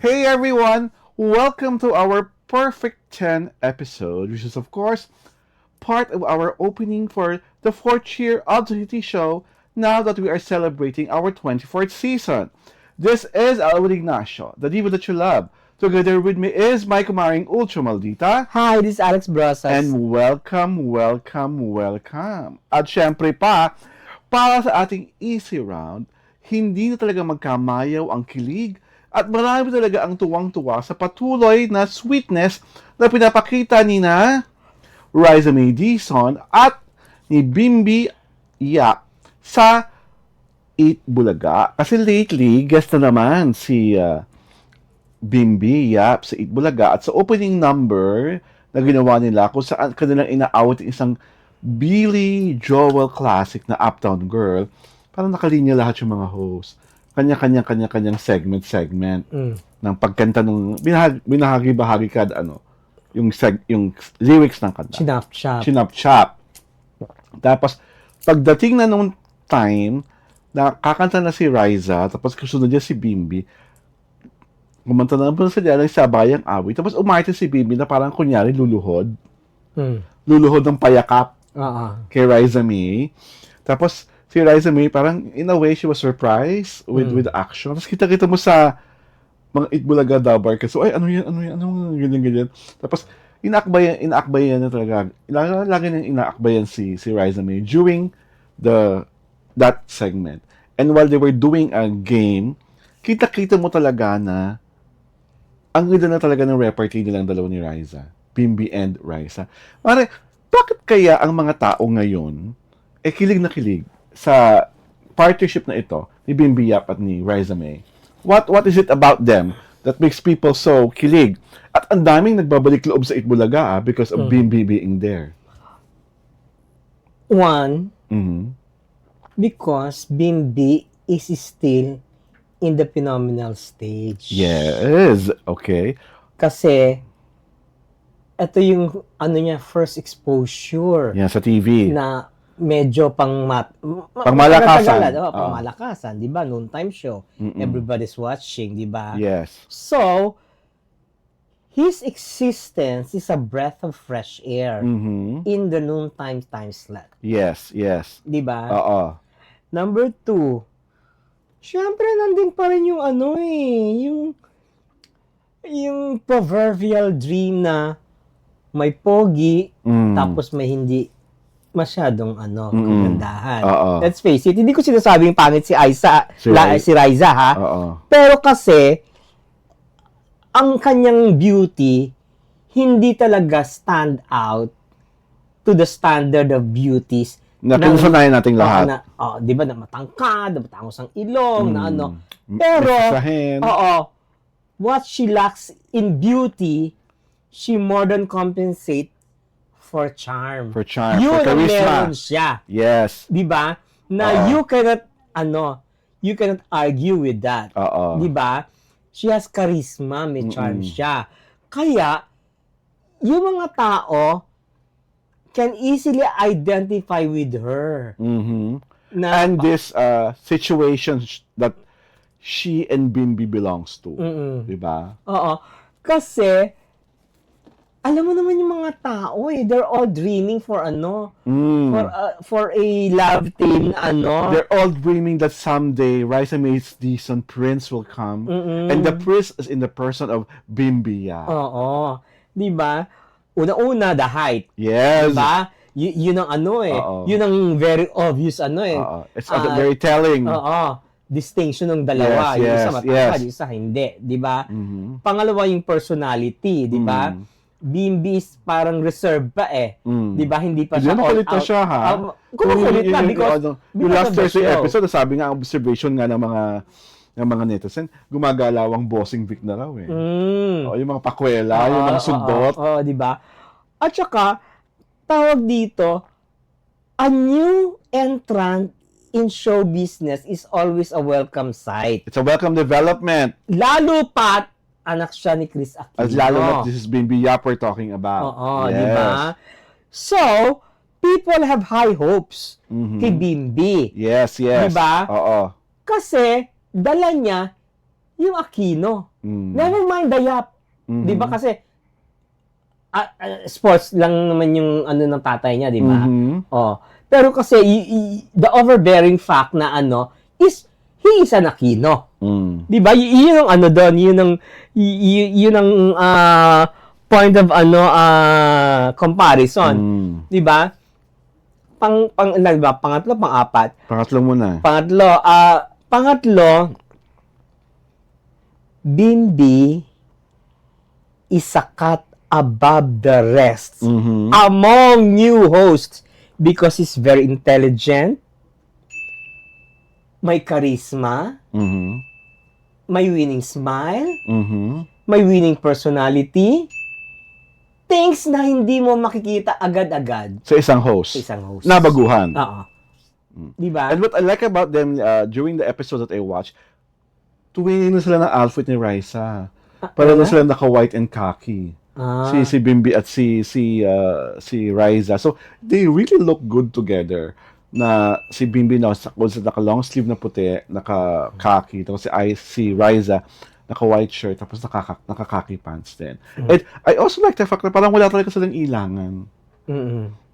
Hey everyone! Welcome to our Perfect 10 episode, which is, of course, part of our opening for the fourth year of the City Show now that we are celebrating our 24th season. This is Alvin Ignacio, the diva that you love. Together with me is my kumaring Ultra Maldita. Hi, this is Alex Brosas. And welcome. At syempre pa, para sa ating easy round, hindi na talaga magkamayaw ang kilig at marami talaga ang tuwang-tuwa sa patuloy na sweetness na pinapakita ni na Riza May Dizon at ni Bimbi Yap sa Eat Bulaga. Kasi lately, guest na naman si Bimbi Yap sa Eat Bulaga at sa opening number na ginawa nila kung saan kanilang ina-out isang Billy Joel classic na Uptown Girl, parang nakalinya lahat yung mga host. Kanya-kanyang segment ng pagkanta ng binahagi-bahagi kada yung lyrics ng kanta. Chinap-chap. Tapos pagdating na nung time na kakanta na si Riza, tapos kasunod niya si Bimbi, kumanta na naman sila ng sabayang awit. Tapos umarte si Bimbi na parang kunyari luluhod. Luluhod ng payakap kay Riza May. Tapos si Riza May, parang in a way, she was surprised with action. Tapos kita-kita mo sa mga Itbulaga Dabar kasi, ay, ano yan, ganyan. Tapos, inaakbayan na talaga. Lagi nang inaakbayan si Riza May during that segment. And while they were doing a game, kita-kita mo talaga na ang ganda na talaga ng repartee nilang dalawa ni Riza. Bimbi and Riza. Mare, bakit kaya ang mga tao ngayon kilig na kilig sa partnership na ito ni Bimbi Yap at ni Riza May? What is it about them that makes people so kilig? At ang daming nagbabalik loob sa Itbulaga because of Bimbi being there. One, because Bimbi is still in the phenomenal stage. Yes, okay. Kasi ito yung first exposure. Yan, sa TV. Na medyo pangmalakasan. Pangmalakasan, di ba? Noontime show. Everybody's watching, di ba? Yes. So, his existence is a breath of fresh air in the noontime time slot. Yes. Di ba? Oo. Number 2, syempre nandun pa rin yung yung proverbial dream na may pogi, tapos may hindi masyadong kagandahan. Let's face it, hindi ko sinasabing pangit si Riza, ha? Pero kasi, ang kanyang beauty, hindi talaga stand out to the standard of beauties na pinasanayan nating lahat. Di ba, na matangkad, na matangos ang ilong, na Pero, what she lacks in beauty, she more than compensate for charm. For Yun charisma. Meron siya. Yes. Di ba? Na you cannot argue with that. Di ba? She has charisma, may charm siya. Kaya, yung mga tao can easily identify with her. And this situation that she and Bimbi belongs to. Di ba? Kasi, alam mo naman yung mga tao they're all dreaming for for a love team They're all dreaming that someday Riza May's decent prince will come and the prince is in the person of Bimbi. Di ba? Una-una, the height. Yes. Di ba? Yun ang yun ang very obvious It's very telling. Distinction ng dalawa. Yung isa matangkad, yung isa hindi. Di ba? Pangalawa yung personality. Di ba? Bimbi is parang reserve pa Di ba? Hindi pa siya all out. Siya, ha? Kumukulit na because yung last Thursday episode, sabi nga, ang observation nga ng mga netizen, gumagalaw ang bossing Vic na raw yung mga pakwela, yung mga sundot. Di ba? At saka, tawag dito, a new entrant in show business is always a welcome sight. It's a welcome development. Lalo pat, anak siya ni Chris Aquino. As lalo na this is Bimbi Yap we're talking about. Di ba? So, people have high hopes kay Bimbi. Yes. Di ba? Oo. Kasi, dala niya yung Aquino. Never mind the Yap. Di ba? Kasi, sports lang naman yung ano ng tatay niya, di ba? Oh. Pero kasi, the overbearing fact na is, he is an Aquino. Di ba? Yun ang doon, yun ang point of comparison. Di ba? Pangatlo, pang-apat. Pangatlo muna. Pangatlo, Bimbi is a cut above the rest among new hosts because he's very intelligent, may charisma, may winning smile, may winning personality, things na hindi mo makikita agad-agad Sa isang host. Na baguhan. Oo. Diba? And what I like about them during the episode that I watched, tuwingin na sila ng outfit ni Raisa. Para na sila naka-white and khaki. Si Bimbi at si Raisa. So, they really look good together. Na si Bimbi naka-long sleeve na puti, naka-khaki. Tapos si Raisa, naka-white shirt, tapos naka-khaki pants din. And I also like the fact na parang wala talaga silang ilangan.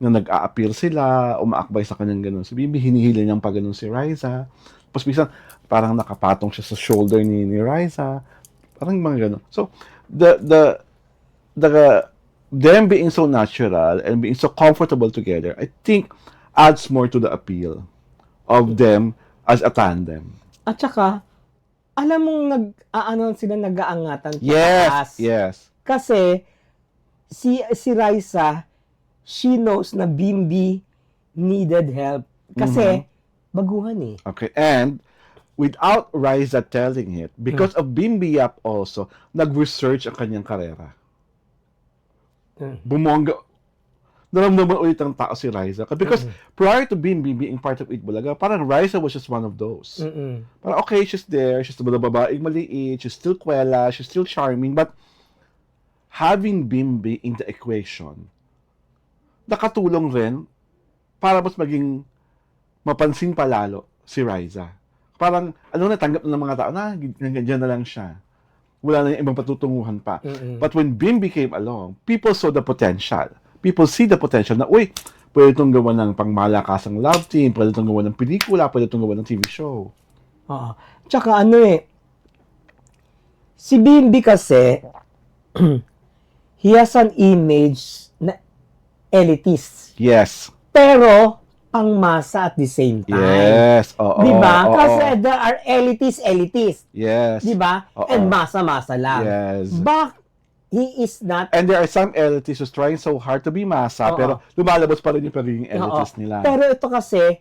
Na nag-a-appeal sila, umaakbay sa kanyang ganun. Si Bimbi, hinihila niyang pa ganun si Raisa. Tapos minsan, parang nakapatong siya sa shoulder ni Raisa. Parang mga ganun. So, them being so natural and being so comfortable together, I think adds more to the appeal of them as a tandem. At saka, alam mong sila nag-aangatan pataas. Yes. Kasi, si Raisa, she knows na Bimbi needed help. Kasi, baguhan eh. Okay, and without Raisa telling it, because of Bimbi Yap also, nag-research ang kanyang karera. Bumongga. Naramdaman ulit ng tao si Raisa. Because prior to Bimbi being part of Eat Bulaga, parang Raisa was just one of those. Parang okay, she's there, she's the babaeng maliit, she's still kwela, she's still charming, but having Bimbi in the equation, nakatulong rin para mas maging mapansin palalo si Raisa. Parang, natanggap na ng mga tao, ganyan na lang siya. Wala na yung ibang patutunguhan pa. But when Bimbi came along, people saw the potential. People see the potential na, uy, pwede itong gawa ng pangmalakasang love team, pwede itong gawa ng pelikula, pwede itong gawa ng TV show. Tsaka si Bimbi kasi, he has an image na elitist. Yes. Pero, pangmasa at the same time. Yes. Diba? Kasi there are elitist. Yes. Diba? And masa-masa lang. Yes. But, he is not... And there are some elitists who's trying so hard to be masa, pero lumalabas pa rin yung pagiging elitist nila. Pero ito kasi,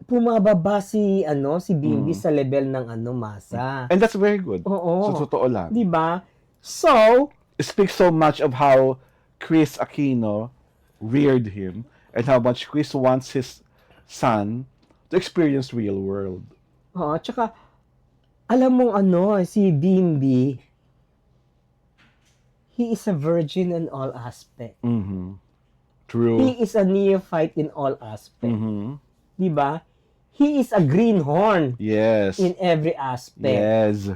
pumababa si Bimbi sa level ng masa. And that's very good. So, totoo lang. Diba? So, it speaks so much of how Chris Aquino reared him and how much Chris wants his son to experience real world. Tsaka, alam mong si Bimbi, he is a virgin in all aspects. True. He is a neophyte in all aspects. Diba? He is a greenhorn. Yes. In every aspect. Yes.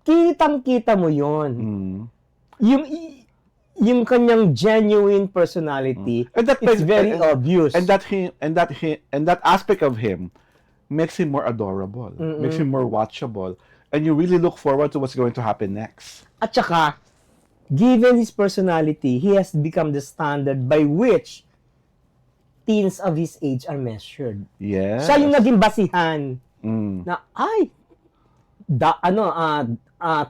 Kitang-kita mo yon. Yung kanyang genuine personality, it's very obvious. And that aspect of him makes him more adorable, makes him more watchable, and you really look forward to what's going to happen next. At saka, given his personality, he has become the standard by which teens of his age are measured. Yes. Siya yung naging basihan na,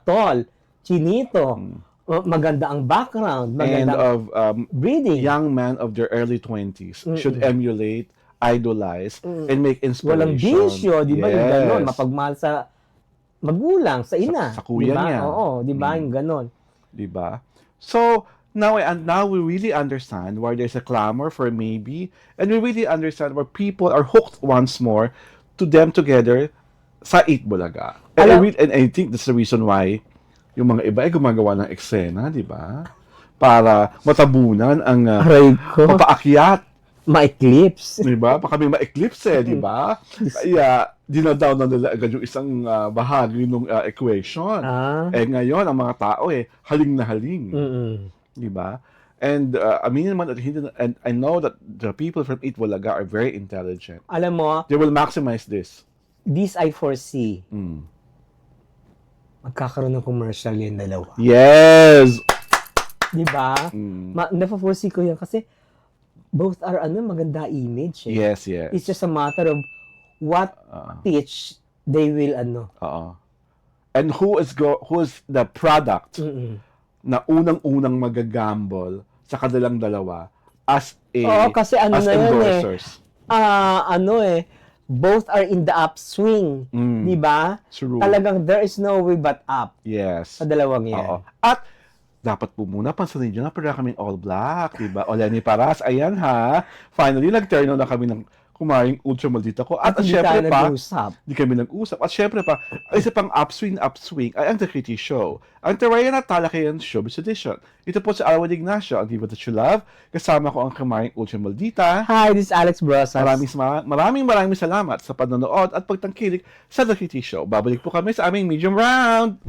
tall, chinito, maganda ang background, maganda ang breeding. Young men of their early 20s should emulate, idolize, and make inspiration. Walang bisyo, di ba? Yung ganon, mapagmahal sa magulang, sa ina. Sa kuya niya. Oo, di ba? Yung ganon. Di ba? So, now we really understand why there's a clamor for maybe, and we really understand why people are hooked once more to them together sa Eat Bulaga. And I think that's the reason why yung mga iba ay gumagawa ng eksena, di ba? Para matabunan ang papaakyat ma-eclipse. Di ba? Baka may ma-eclipse di ba? Kaya, dinadown na nila agad yung isang bahagi ng equation. Ngayon, ang mga tao haling na haling. Di ba? And aminin naman at hindi, and I know that the people from Itbulaga are very intelligent. Alam mo, They will maximize this. this I foresee. Magkakaroon ng commercial yung dalawa. Yes! Di ba? Nafa-foresee ko yan kasi both are maganda image. Yes. It's just a matter of what pitch they will And who is the product na unang-unang magagamble sa kanilang dalawa as kasi as endorsers. Both are in the upswing. Di ba? True. Talagang there is no way but up. Yes. Sa dalawang yan. Oo. At dapat po muna pansinin nyo na pala kaming all black, di ba? O Lenny Paras, ayan ha. Finally, nag-turn on na kami ng kumaring ultra maldita ko. At syempre pa, hindi kami nag-usap. At syempre pa, ang isa pang upswing ay ang The Kitty Show. Ang Tarayan at Talakayan Showbiz Edition. Ito po si Alwad Ignacio, ang diva that you love. Kasama ko ang kumaring ultra maldita. Hi, this is Alex Brosas. Maraming salamat sa panonood at pagtangkilik sa The Kitty Show. Babalik po kami sa aming medium round.